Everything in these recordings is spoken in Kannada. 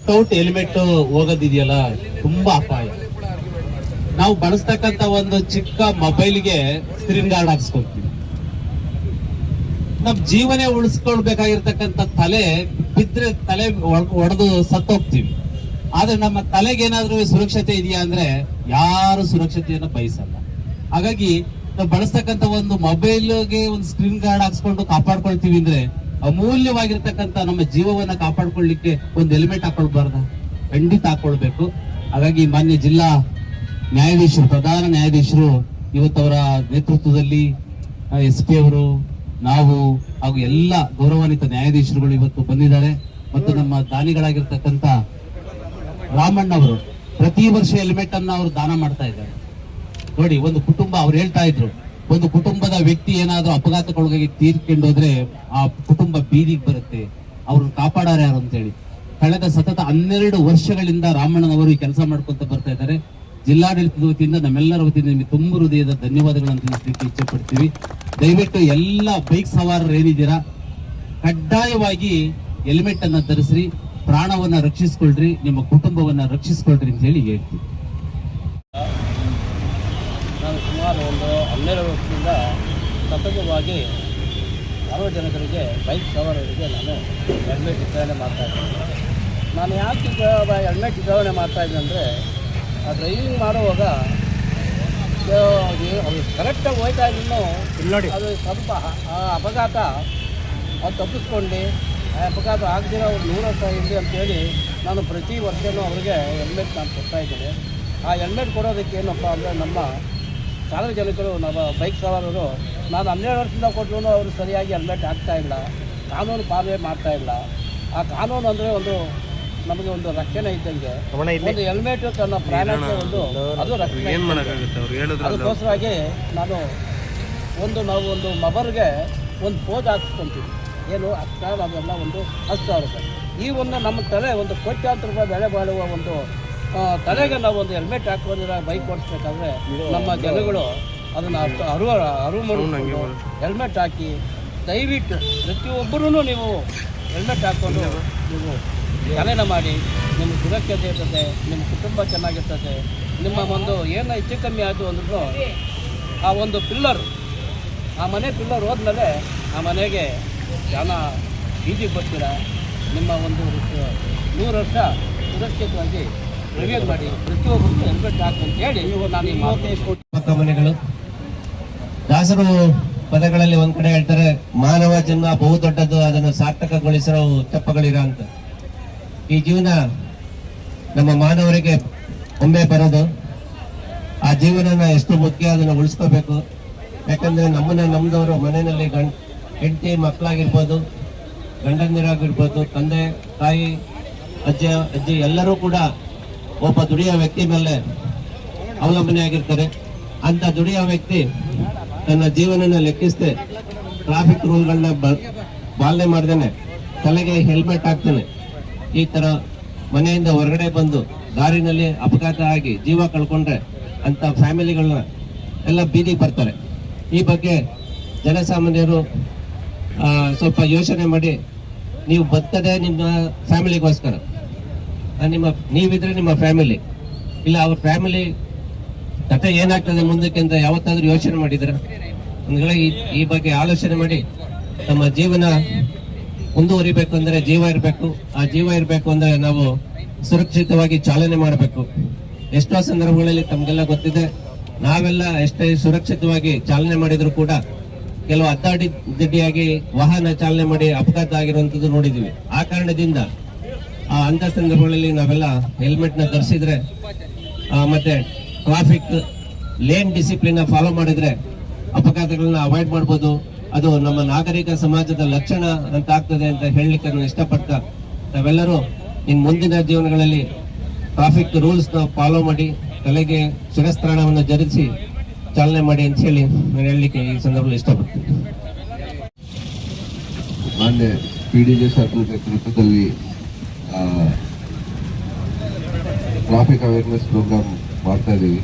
ವಿತೌಟ್ ಹೆಲ್ಮೆಟ್ ಹೋಗೋದಿದೆಯಲ್ಲ ತುಂಬಾ ಅಪಾಯ. ನಾವು ಬಳಸ್ತಕ್ಕಂತ ಒಂದು ಚಿಕ್ಕ ಮೊಬೈಲ್ಗೆ ಸ್ಕ್ರೀನ್ ಗಾರ್ಡ್ ಹಾಕ್ಸ್ಕೊಳ್ತೀವಿ. ನಮ್ ಜೀವನೇ ಉಳಿಸ್ಕೊಳ್ಬೇಕಾಗಿರ್ತಕ್ಕಂಥ ತಲೆ ಬಿದ್ರೆ ತಲೆ ಒಡೆದು ಸತ್ತೋಗ್ತೀವಿ. ಆದ್ರೆ ನಮ್ಮ ತಲೆಗೇನಾದ್ರೂ ಸುರಕ್ಷತೆ ಇದೆಯಾ ಅಂದ್ರೆ ಯಾರು ಸುರಕ್ಷತೆಯನ್ನು ಬಯಸಲ್ಲ. ಹಾಗಾಗಿ ನಾವು ಬಳಸ್ತಕ್ಕಂಥ ಒಂದು ಮೊಬೈಲ್ಗೆ ಒಂದು ಸ್ಕ್ರೀನ್ ಗಾರ್ಡ್ ಹಾಕ್ಸ್ಕೊಂಡು ಕಾಪಾಡ್ಕೊಳ್ತೀವಿ ಅಂದ್ರೆ ಅಮೂಲ್ಯವಾಗಿರ್ತಕ್ಕಂಥ ನಮ್ಮ ಜೀವವನ್ನ ಕಾಪಾಡ್ಕೊಳ್ಳಿಕ್ಕೆ ಒಂದು ಹೆಲ್ಮೆಟ್ ಹಾಕೊಳ್ಬಾರ್ದ? ಖಂಡಿತ ಹಾಕೊಳ್ಬೇಕು. ಹಾಗಾಗಿ ಮಾನ್ಯ ಜಿಲ್ಲಾ ನ್ಯಾಯಾಧೀಶರು, ಪ್ರಧಾನ ನ್ಯಾಯಾಧೀಶರು ಇವತ್ತವರ ನೇತೃತ್ವದಲ್ಲಿ SP ಅವರು, ನಾವು ಹಾಗೂ ಎಲ್ಲ ಗೌರವಾನ್ವಿತ ನ್ಯಾಯಾಧೀಶರುಗಳು ಇವತ್ತು ಬಂದಿದ್ದಾರೆ. ಮತ್ತು ನಮ್ಮ ದಾನಿಗಳಾಗಿರ್ತಕ್ಕಂಥ ರಾಮಣ್ಣ ಅವರು ಪ್ರತಿ ವರ್ಷ ಹೆಲ್ಮೆಟ್ ಅನ್ನ ಅವರು ದಾನ ಮಾಡ್ತಾ ಇದ್ದಾರೆ. ನೋಡಿ, ಒಂದು ಕುಟುಂಬ, ಅವ್ರು ಹೇಳ್ತಾ ಇದ್ರು, ಒಂದು ಕುಟುಂಬದ ವ್ಯಕ್ತಿ ಏನಾದ್ರೂ ಅಪಘಾತಕ್ಕೊಳಗಾಗಿ ತೀರ್ಕೊಂಡೋದ್ರೆ ಆ ಕುಟುಂಬ ಬೀದಿಗೆ ಬರುತ್ತೆ, ಅವ್ರನ್ನ ಕಾಪಾಡಾರ ಯಾರು ಅಂತ ಹೇಳಿ. ಕಳೆದ ಸತತ 12 ವರ್ಷಗಳಿಂದ ರಾಮಣ್ಣನವರು ಈ ಕೆಲಸ ಮಾಡ್ಕೊಂತ ಬರ್ತಾ ಇದ್ದಾರೆ. ಜಿಲ್ಲಾಡಳಿತದ ವತಿಯಿಂದ, ನಮ್ಮೆಲ್ಲರ ವತಿಯಿಂದ ನಿಮಗೆ ತುಂಬ ಹೃದಯದ ಧನ್ಯವಾದಗಳನ್ನು ತಿಳಿಸಲಿಕ್ಕೆ ಇಚ್ಛೆ ಪಡ್ತೀವಿ. ದಯವಿಟ್ಟು ಎಲ್ಲ ಬೈಕ್ ಸವಾರರು ಏನಿದ್ದೀರಾ, ಕಡ್ಡಾಯವಾಗಿ ಹೆಲ್ಮೆಟ್ ಅನ್ನ ಧರಿಸ್ರಿ, ಪ್ರಾಣವನ್ನ ರಕ್ಷಿಸ್ಕೊಳ್ರಿ, ನಿಮ್ಮ ಕುಟುಂಬವನ್ನ ರಕ್ಷಿಸ್ಕೊಳ್ರಿ ಅಂತ ಹೇಳಿ ಹೇಳ್ತೀವಿ. ನಾನು ಸುಮಾರು ಒಂದು 12 ವರ್ಷದಿಂದ ಸತತವಾಗಿ ಸಾರ್ವಜನಿಕರಿಗೆ, ಬೈಕ್ ಸವಾರರಿಗೆ ನಾನು ಹೆಲ್ಮೆಟ್ ವಿತರಣೆ ಮಾಡ್ತಾಯಿದ್ದೀನಿ. ನಾನು ಯಾಕೆ ಹೆಲ್ಮೆಟ್ ವಿತರಣೆ ಮಾಡ್ತಾಯಿದ್ದೀನಿ ಅಂದರೆ, ಡ್ರೈವಿಂಗ್ ಮಾಡುವಾಗ ಅದು ಕರೆಕ್ಟಾಗಿ ಹೋಯ್ತಾ ಇದ್ದೂ ಅದು ಸ್ವಲ್ಪ ಅಪಘಾತ ಅದು ತಪ್ಪಿಸ್ಕೊಂಡು ಅಪಘಾತ ಆಗದಿರೋ ಅವ್ರು 100 ವರ್ಷ ಇರಲಿ ಅಂತೇಳಿ ನಾನು ಪ್ರತಿ ವರ್ಷವೂ ಅವರಿಗೆ ಹೆಲ್ಮೆಟ್ ನಾನು ಕೊಡ್ತಾಯಿದ್ದೀನಿ. ಆ ಹೆಲ್ಮೆಟ್ ಕೊಡೋದಕ್ಕೆ ಏನಪ್ಪ ಅಂದರೆ, ನಮ್ಮ ಸಾರ್ವಜನಿಕರು, ನಮ್ಮ ಬೈಕ್ ಸವಾರರು, ನಾನು 12 ವರ್ಷದಿಂದ ಕೊಟ್ಟರು ಅವರು ಸರಿಯಾಗಿ ಹೆಲ್ಮೆಟ್ ಹಾಕ್ತಾಯಿಲ್ಲ, ಕಾನೂನು ಪಾಲನೆ ಮಾಡ್ತಾಯಿಲ್ಲ. ಆ ಕಾನೂನು ಅಂದರೆ ಒಂದು ನಮಗೆ ಒಂದು ರಕ್ಷಣೆ ಇದ್ದಂಗೆ. ಒಂದು ಹೆಲ್ಮೆಟ್ ತನ್ನ ಪ್ರಾಣಕ್ಕೆ ಅದು ರಕ್ಷಣೆ. ಅದಕ್ಕೋಸ್ಕರವಾಗಿ ನಾವು ಒಂದು ಮೊಬೈಲ್ಗೆ ಒಂದು ಪೋಜ್ ಹಾಕಿಸ್ಕೊಂತೀವಿ. ಏನು ಅಷ್ಟು ಅದೆಲ್ಲ ಒಂದು 10,000 ರೂಪಾಯಿ. ಈ ಒಂದು ನಮ್ಮ ತಲೆ ಒಂದು ಕೋಟ್ಯಾಂತರ ರೂಪಾಯಿ ಬೆಲೆ ಬಾಳುವ ಒಂದು ತಲೆಗೆ ನಾವು ಒಂದು ಹೆಲ್ಮೆಟ್ ಹಾಕೊಂಡಿರೋ ಬೈಕ್ ಓಡಿಸ್ಬೇಕಾದ್ರೆ ನಮ್ಮ ಜನಗಳು ಅದನ್ನು ಅರಿವು ಮಾಡಿಕೊಂಡು ಹೆಲ್ಮೆಟ್ ಹಾಕಿ, ದಯವಿಟ್ಟು ಪ್ರತಿಯೊಬ್ಬರೂ ನೀವು ಹೆಲ್ಮೆಟ್ ಹಾಕ್ಕೊಂಡು ನೀವು ಚಾಲನೆ ಮಾಡಿ. ನಿಮ್ಮ ಸುರಕ್ಷತೆ ಇರ್ತದೆ, ನಿಮ್ಮ ಕುಟುಂಬ ಚೆನ್ನಾಗಿರ್ತದೆ. ನಿಮ್ಮ ಒಂದು ಏನು ಹೆಚ್ಚು ಕಮ್ಮಿ ಆಯಿತು ಅಂದ್ರೂ ಆ ಒಂದು ಪಿಲ್ಲರ್, ಆ ಮನೆ ಪಿಲ್ಲರ್ ಹೋದ್ಮೇಲೆ ಆ ಮನೆಗೆ ಜನ ಬೀದಿಗೆ ಬರ್ತೀರ. ನಿಮ್ಮ ಒಂದು 100 ವರ್ಷ ಸುರಕ್ಷಿತವಾಗಿ ರಿವ್ಯೂ ಮಾಡಿ, ಪ್ರತಿಯೊಬ್ಬರಿಗೂ ಹೆಲ್ಮೆಟ್ ಹಾಕಂತ ಹೇಳಿ ನಾನು ಈ ಮಾತು. ಮನೆಗಳು ದಾಸರು ಪದಗಳಲ್ಲಿ ಒಂದ್ ಕಡೆ ಹೇಳ್ತಾರೆ, ಮಾನವ ಜನ್ಮ ಬಹು ದೊಡ್ಡದು, ಅದನ್ನು ಸಾರ್ಥಕಗೊಳಿಸಲು ತೆಪ್ಪಗಳಿರ ಅಂತ. ಈ ಜೀವನ ನಮ್ಮ ಮಾನವರಿಗೆ ಒಮ್ಮೆ ಬರೋದು. ಆ ಜೀವನನ ಎಷ್ಟು ಮುಖ್ಯ, ಅದನ್ನು ಉಳಿಸ್ಕೋಬೇಕು. ಯಾಕಂದ್ರೆ ನಮ್ದವರು ಮನೆಯಲ್ಲಿ ಹೆಂಡತಿ ಮಕ್ಕಳಾಗಿರ್ಬೋದು, ಗಂಡಂದಿರಾಗಿರ್ಬೋದು, ತಂದೆ ತಾಯಿ, ಅಜ್ಜಿ ಎಲ್ಲರೂ ಕೂಡ ಒಬ್ಬ ದುಡಿಯೋ ವ್ಯಕ್ತಿ ಮೇಲೆ ಅವಲಂಬನೆ ಆಗಿರ್ತಾರೆ. ಅಂತ ದುಡಿಯೋ ವ್ಯಕ್ತಿ ತನ್ನ ಜೀವನನ ಲೆಕ್ಕಿಸದೆ ಟ್ರಾಫಿಕ್ ರೂಲ್ಗಳನ್ನ ಪಾಲನೆ ಮಾಡ್ದೇನೆ ತಲೆಗೆ ಹೆಲ್ಮೆಟ್ ಹಾಕ್ತಾನೆ. ಈ ತರ ಮನೆಯಿಂದ ಹೊರಗಡೆ ಬಂದು ದಾರಿನಲ್ಲಿ ಅಪಘಾತ ಆಗಿ ಜೀವ ಕಳ್ಕೊಂಡ್ರೆ ಅಂತ ಫ್ಯಾಮಿಲಿಗಳನ್ನ ಎಲ್ಲ ಬೀದಿಗೆ ಬರ್ತಾರೆ. ಈ ಬಗ್ಗೆ ಜನಸಾಮಾನ್ಯರು ಸ್ವಲ್ಪ ಯೋಚನೆ ಮಾಡಿ, ನೀವು ಬರ್ತದೆ ನಿಮ್ಮ ಫ್ಯಾಮಿಲಿಗೋಸ್ಕರ, ನೀವಿದ್ರೆ ನಿಮ್ಮ ಫ್ಯಾಮಿಲಿ, ಇಲ್ಲ ಅವ್ರ ಫ್ಯಾಮಿಲಿ ಕತೆ ಏನಾಗ್ತದೆ ಮುಂದಕ್ಕೆ ಅಂತ ಯಾವತ್ತಾದ್ರೂ ಯೋಚನೆ ಮಾಡಿದ್ರ? ಈ ಬಗ್ಗೆ ಆಲೋಚನೆ ಮಾಡಿ ನಮ್ಮ ಜೀವನ ಮುಂದುವರಿಬೇಕು ಅಂದ್ರೆ ಜೀವ ಇರಬೇಕು. ಆ ಜೀವ ಇರಬೇಕು ಅಂದ್ರೆ ನಾವು ಸುರಕ್ಷಿತವಾಗಿ ಚಾಲನೆ ಮಾಡಬೇಕು. ಎಷ್ಟೋ ಸಂದರ್ಭಗಳಲ್ಲಿ ತಮ್ಗೆಲ್ಲ ಗೊತ್ತಿದೆ, ನಾವೆಲ್ಲ ಎಷ್ಟೇ ಸುರಕ್ಷಿತವಾಗಿ ಚಾಲನೆ ಮಾಡಿದ್ರು ಕೂಡ ಕೆಲವು ಅಡ್ಡಾದಿಡ್ಡಿಯಾಗಿ ವಾಹನ ಚಾಲನೆ ಮಾಡಿ ಅಪಘಾತ ಆಗಿರುವಂತದ್ದು ನೋಡಿದೀವಿ. ಆ ಕಾರಣದಿಂದ ಅಂತ ಸಂದರ್ಭಗಳಲ್ಲಿ ನಾವೆಲ್ಲ ಹೆಲ್ಮೆಟ್ ನ ಧರಿಸಿದ್ರೆ ಮತ್ತೆ ಟ್ರಾಫಿಕ್ ಲೇನ್ ಡಿಸಿಪ್ಲಿನ್ ಫಾಲೋ ಮಾಡಿದ್ರೆ ಅಪಘಾತಗಳನ್ನ ಅವಾಯ್ಡ್ ಮಾಡ್ಬೋದು. ಅದು ನಮ್ಮ ನಾಗರಿಕ ಸಮಾಜದ ಲಕ್ಷಣ ಅಂತ ಆಗ್ತದೆ ಅಂತ ಹೇಳಲಿಕ್ಕೆ ನಾನು ಇಷ್ಟಪಡ್ತಾ, ನಾವೆಲ್ಲರೂ ಇನ್ ಮುಂದಿನ ಜೀವನಗಳಲ್ಲಿ ಟ್ರಾಫಿಕ್ ರೂಲ್ಸ್ ನ ಫಾಲೋ ಮಾಡಿ, ತಲೆಗೆ ಶಿರಸ್ತ್ರಾಣವನ್ನು ಧರಿಸಿ ಚಾಲನೆ ಮಾಡಿ ಅಂತ ಹೇಳಿ ನಾನು ಹೇಳಲಿಕ್ಕೆ ಈ ಸಂದರ್ಭದಲ್ಲಿ ಇಷ್ಟಪಡ್ತೀನಿ. ಮಾನ್ಯ PDJ ಸರ್ಕಲ್ ನೇತೃತ್ವದಲ್ಲಿ ಟ್ರಾಫಿಕ್ ಅವೇರ್ನೆಸ್ ಪ್ರೋಗ್ರಾಮ್ ಮಾಡ್ತಾ ಇದ್ದೀವಿ.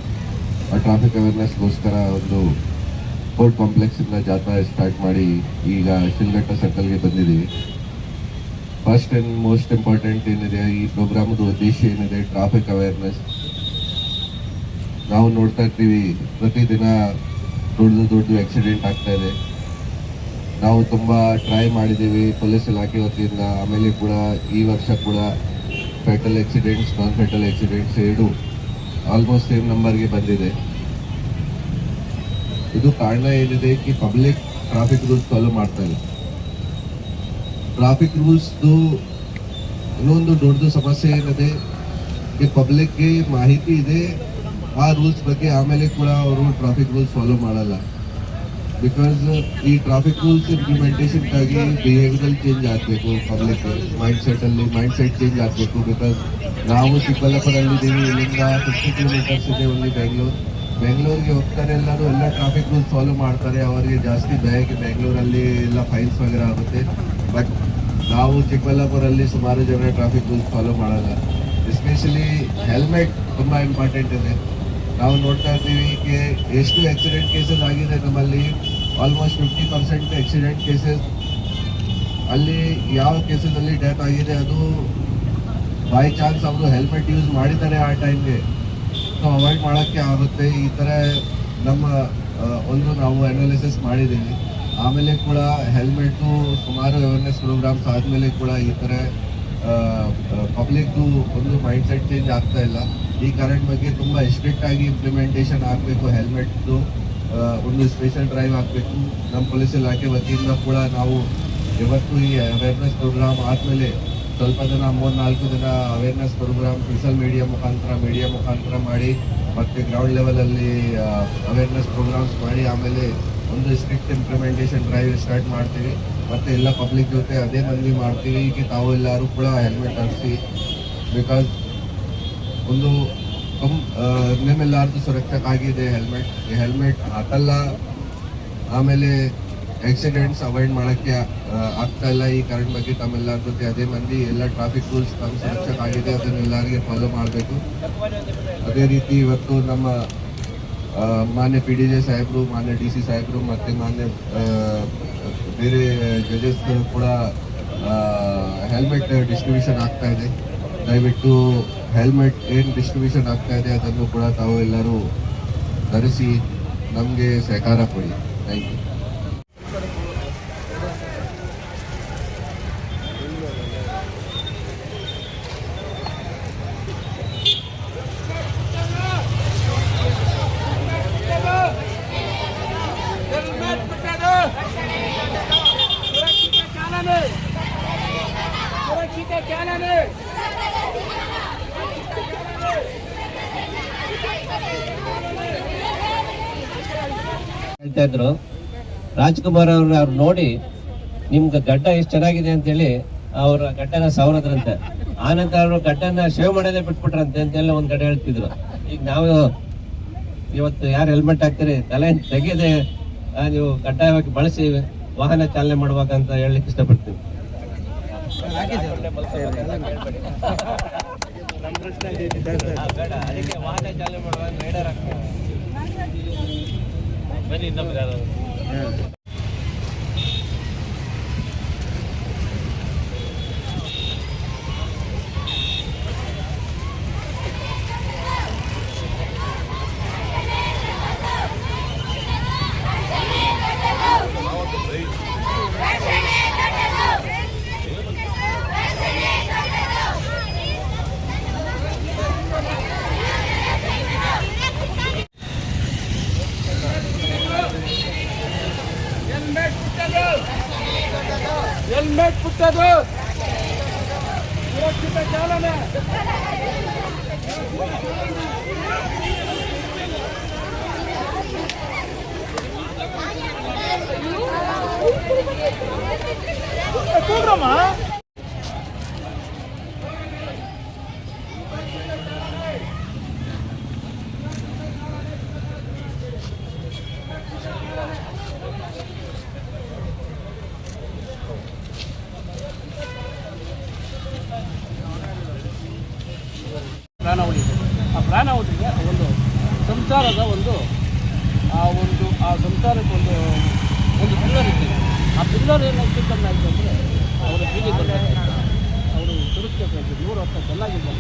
ಆ ಟ್ರಾಫಿಕ್ ಅವೇರ್ನೆಸ್ಗೋಸ್ಕರ ಒಂದು ಕೋರ್ಟ್ ಕಾಂಪ್ಲೆಕ್ಸ್ ಇಂದ ಜಾಥಾ ಸ್ಟಾರ್ಟ್ ಮಾಡಿ ಈಗ ಶಿಲ್ಘಟ್ಟ ಸರ್ಕಲ್ಗೆ ಬಂದಿದ್ದೀವಿ. ಫಸ್ಟ್ ಆ್ಯಂಡ್ ಮೋಸ್ಟ್ ಇಂಪಾರ್ಟೆಂಟ್ ಏನಿದೆ ಈ ಪ್ರೋಗ್ರಾಮ್ದು ಉದ್ದೇಶ ಏನಿದೆ, ಟ್ರಾಫಿಕ್ ಅವೇರ್ನೆಸ್. ನಾವು ನೋಡ್ತಾ ಇರ್ತೀವಿ ಪ್ರತಿದಿನ ದೊಡ್ಡ ಆಕ್ಸಿಡೆಂಟ್ ಆಗ್ತಾ ಇದೆ. ನಾವು ತುಂಬ ಟ್ರೈ ಮಾಡಿದ್ದೀವಿ ಪೊಲೀಸ್ ಇಲಾಖೆ ವತಿಯಿಂದ. ಆಮೇಲೆ ಕೂಡ ಈ ವರ್ಷ ಕೂಡ ಫ್ಯಾಟಲ್ ಆಕ್ಸಿಡೆಂಟ್ಸ್, ನಾನ್ ಫ್ಯಾಟಲ್ ಆಕ್ಸಿಡೆಂಟ್ಸ್ ಎರಡು ಆಲ್ಮೋಸ್ಟ್ ಸೇಮ್ ನಂಬರ್ಗೆ ಬಂದಿದೆ. ಇದು ಕಾರಣ ಏನಿದೆ ಕಿ ಪಬ್ಲಿಕ್ ಟ್ರಾಫಿಕ್ ರೂಲ್ಸ್ ಫಾಲೋ ಮಾಡ್ತಾ ಇಲ್ಲ. ಟ್ರಾಫಿಕ್ ರೂಲ್ಸ್ದು ಇನ್ನೊಂದು ದೊಡ್ಡ ಸಮಸ್ಯೆ ಏನಿದೆ ಈ ಪಬ್ಲಿಕ್ಗೆ ಮಾಹಿತಿ ಇದೆ ಆ ರೂಲ್ಸ್ ಬಗ್ಗೆ, ಆಮೇಲೆ ಕೂಡ ಅವರು ಟ್ರಾಫಿಕ್ ರೂಲ್ಸ್ ಫಾಲೋ ಮಾಡಲ್ಲ. ಬಿಕಾಸ್ ಈ ಟ್ರಾಫಿಕ್ ರೂಲ್ಸ್ ಇಂಪ್ಲಿಮೆಂಟೇಷನ್ಗಾಗಿ ಬಿಹೇವಿಯರಲ್ ಚೇಂಜ್ ಆಗಬೇಕು, ಪಬ್ಲಿಕ್ ಮೈಂಡ್ ಸೆಟ್ ಚೇಂಜ್ ಆಗಬೇಕು. ಬಿಕಾಸ್ ನಾವು ಚಿಕ್ಕಬಳ್ಳಾಪುರಲ್ಲಿದ್ದೀವಿ, ಇಲ್ಲಿಂದ 50 ಕಿಲೋಮೀಟರ್ಸ್ ಇದೆ ಓನ್ಲಿ ಬೆಂಗಳೂರಿಗೆ ಹೋಗ್ತಾರೆ ಎಲ್ಲರೂ, ಎಲ್ಲ ಟ್ರಾಫಿಕ್ ರೂಲ್ಸ್ ಫಾಲೋ ಮಾಡ್ತಾರೆ. ಅವರಿಗೆ ಜಾಸ್ತಿ ಬೆಂಗಳೂರಲ್ಲಿ ಎಲ್ಲ ಫೈನ್ಸ್ ವಗೇರೆ ಆಗುತ್ತೆ. ಬಟ್ ನಾವು ಚಿಕ್ಕಬಳ್ಳಾಪುರಲ್ಲಿ ಸುಮಾರು ಜನ ಟ್ರಾಫಿಕ್ ರೂಲ್ಸ್ ಫಾಲೋ ಮಾಡಲ್ಲ. ಎಸ್ಪೆಷಲಿ ಹೆಲ್ಮೆಟ್ ತುಂಬ ಇಂಪಾರ್ಟೆಂಟ್ ಇದೆ. ನಾವು ನೋಡ್ತಾ ಇರ್ತೀವಿ ಎಷ್ಟು ಆಕ್ಸಿಡೆಂಟ್ ಕೇಸಸ್ ಆಗಿದೆ ನಮ್ಮಲ್ಲಿ. ಆಲ್ಮೋಸ್ಟ್ 50% ಆಕ್ಸಿಡೆಂಟ್ ಕೇಸಸ್ ಅಲ್ಲಿ ಯಾವ ಕೇಸಲ್ಲಿ ಡೆತ್ ಆಗಿದೆ ಅದು ಬೈ ಚಾನ್ಸ್ ಅವರು ಹೆಲ್ಮೆಟ್ ಯೂಸ್ ಮಾಡಿದ್ದಾರೆ ಆ ಟೈಮ್ಗೆ. ಸೊ ಅವಾಯ್ಡ್ ಮಾಡೋಕ್ಕೆ ಆಗುತ್ತೆ. ಈ ಥರ ನಮ್ಮ ನಾವು ಅನಾಲಿಸಿಸ್ ಮಾಡಿದ್ದೀವಿ. ಆಮೇಲೆ ಕೂಡ ಹೆಲ್ಮೆಟ್ಟು ಸುಮಾರು ಅವೇರ್ನೆಸ್ ಪ್ರೋಗ್ರಾಮ್ಸ್ ಆದಮೇಲೆ ಕೂಡ ಈ ಥರ ಪಬ್ಲಿಕ್ದು ಒಂದು ಮೈಂಡ್ ಸೆಟ್ ಚೇಂಜ್ ಆಗ್ತಾ ಇಲ್ಲ. ಈ ಕರೆಂಟ್ ಬಗ್ಗೆ ತುಂಬ ಸ್ಟ್ರಿಕ್ಟ್ ಆಗಿ ಇಂಪ್ಲಿಮೆಂಟೇಷನ್ ಆಗಬೇಕು. ಹೆಲ್ಮೆಟ್ದು ಒಂದು ಸ್ಪೆಷಲ್ ಡ್ರೈವ್ ಆಗಬೇಕು. ನಮ್ಮ ಪೊಲೀಸ್ ಇಲಾಖೆ ವತಿಯಿಂದ ಕೂಡ ನಾವು ಇವತ್ತು ಈ ಅವೇರ್ನೆಸ್ ಪ್ರೋಗ್ರಾಮ್ ಆದಮೇಲೆ ಸ್ವಲ್ಪ ದಿನ 3-4 ದಿನ ಅವೇರ್ನೆಸ್ ಪ್ರೋಗ್ರಾಮ್ ಸೋಷಿಯಲ್ ಮೀಡಿಯಾ ಮುಖಾಂತರ ಮಾಡಿ ಮತ್ತು ಗ್ರೌಂಡ್ ಲೆವೆಲಲ್ಲಿ ಅವೇರ್ನೆಸ್ ಪ್ರೋಗ್ರಾಮ್ಸ್ ಮಾಡಿ ಆಮೇಲೆ ಒಂದು ಸ್ಟ್ರಿಕ್ಟ್ ಇಂಪ್ಲಿಮೆಂಟೇಷನ್ ಡ್ರೈವ್ ಸ್ಟಾರ್ಟ್ ಮಾಡ್ತೀವಿ. ಮತ್ತು ಎಲ್ಲ ಪಬ್ಲಿಕ್ ಜೊತೆ ಅದೇ ಮನವಿ ಮಾಡ್ತೀವಿ ಈಗ ತಾವು ಎಲ್ಲರೂ ಕೂಡ ಹೆಲ್ಮೆಟ್ ಹಾಕಿಸಿ. ಬಿಕಾಸ್ ಒಂದು ನಿಮ್ಮೆಲ್ಲರದ್ದು ಸುರಕ್ಷಕ್ಕಾಗಿದೆ ಹೆಲ್ಮೆಟ್ ಹಾಕಲ್ಲ, ಆಮೇಲೆ ಆಕ್ಸಿಡೆಂಟ್ಸ್ ಅವಾಯ್ಡ್ ಮಾಡೋಕ್ಕೆ ಆಗ್ತಾ ಇಲ್ಲ. ಈ ಕರೆಂಟ್ ಬಗ್ಗೆ ತಮ್ಮೆಲ್ಲರ ಜೊತೆ ಅದೇ ಮಂದಿ ಎಲ್ಲ ಟ್ರಾಫಿಕ್ ರೂಲ್ಸ್ ತಮ್ಮ ಸುರಕ್ಷಕ್ಕಾಗಿದೆ ಅದನ್ನೆಲ್ಲರಿಗೆ ಫಾಲೋ ಮಾಡಬೇಕು. ಅದೇ ರೀತಿ ಇವತ್ತು ನಮ್ಮ ಮಾನ್ಯ PDJ ಸಾಹೇಬರು, ಮಾನ್ಯ DC ಸಾಹೇಬರು ಮತ್ತು ಮಾನ್ಯ ಬೇರೆ ಜಜಸ್ ಕೂಡ ಹೆಲ್ಮೆಟ್ ಡಿಸ್ಟ್ರಿಬ್ಯೂಷನ್ ಆಗ್ತಾ ಇದೆ. ದಯವಿಟ್ಟು ಹೆಲ್ಮೆಟ್ ಏನು ಡಿಸ್ಟ್ರಿಬ್ಯೂಷನ್ ಆಗ್ತಾ ಇದೆ ಅದನ್ನು ಕೂಡ ತಾವು ಎಲ್ಲರೂ ಧರಿಸಿ ನಮಗೆ ಸಹಕಾರ ಕೊಡಿ. Thank you. ಹೇಳ್ತಾ ಇದ್ರು ರಾಜ್ಕುಮಾರ್ ಅವ್ರು ನೋಡಿ ನಿಮ್ಗೆ ಗಡ್ಡ ಎಷ್ಟು ಚೆನ್ನಾಗಿದೆ ಅಂತೇಳಿ ಅವ್ರ ಗಡ್ಡನ ಸವರದ್ರಂತೆ. ಆನಂತರ ಅವರು ಗಡ್ಡನ ಶೇವ್ ಮಾಡೋದೇ ಬಿಟ್ಬಿಟ್ರಂತೆ ಅಂತೆಲ್ಲ ಒಂದ್ ಕಡೆ ಹೇಳ್ತಿದ್ರು. ಈಗ ನಾವು ಇವತ್ತು ಯಾರು ಹೆಲ್ಮೆಟ್ ಹಾಕ್ತೀರಿ ತಲೆ ತೆಗೆಯದೆ ನೀವು ಕಡ್ಡಾಯವಾಗಿ ಬಳಸಿ ವಾಹನ ಚಾಲನೆ ಮಾಡುವಾಗ ಅಂತ ಹೇಳಲಿಕ್ಕೆ ಇಷ್ಟಪಡ್ತೀವಿ. ಅದಕ್ಕೆ ವಾಹನ ಚಾಲನೆ ಮಾಡುವಾಗ ರೈಡರ್ ಆಗ್ತದೆ. ಬನ್ನಿ ನಮ್ಗೆ ಹೆಲ್ಮೆಟ್ ಪುಟ್ಟದು ಸುರಕ್ಷಿತ ಚಾಲನೆ. ಪ್ರಾಣವಳಿಗೆ ಒಂದು ಸಂಸಾರದ ಆ ಸಂಸಾರಕ್ಕೆ ಒಂದು ಪಿಲ್ಲರ್ ಇರ್ತದೆ. ಆ ಪಿಲ್ಲರ್ ಏನಾಗ್ತದೆ ಅಂದರೆ ಅವರ ಬೀದಿ ಬರಬೇಕು. ಓಕೆ ಸರ್ 100 ವರ್ಷ ಚೆನ್ನಾಗಿದೆ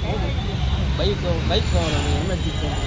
ಬೈಕ್ ಹೆಲ್ಮೆಟ್ ಇಟ್ಕೊಂಡು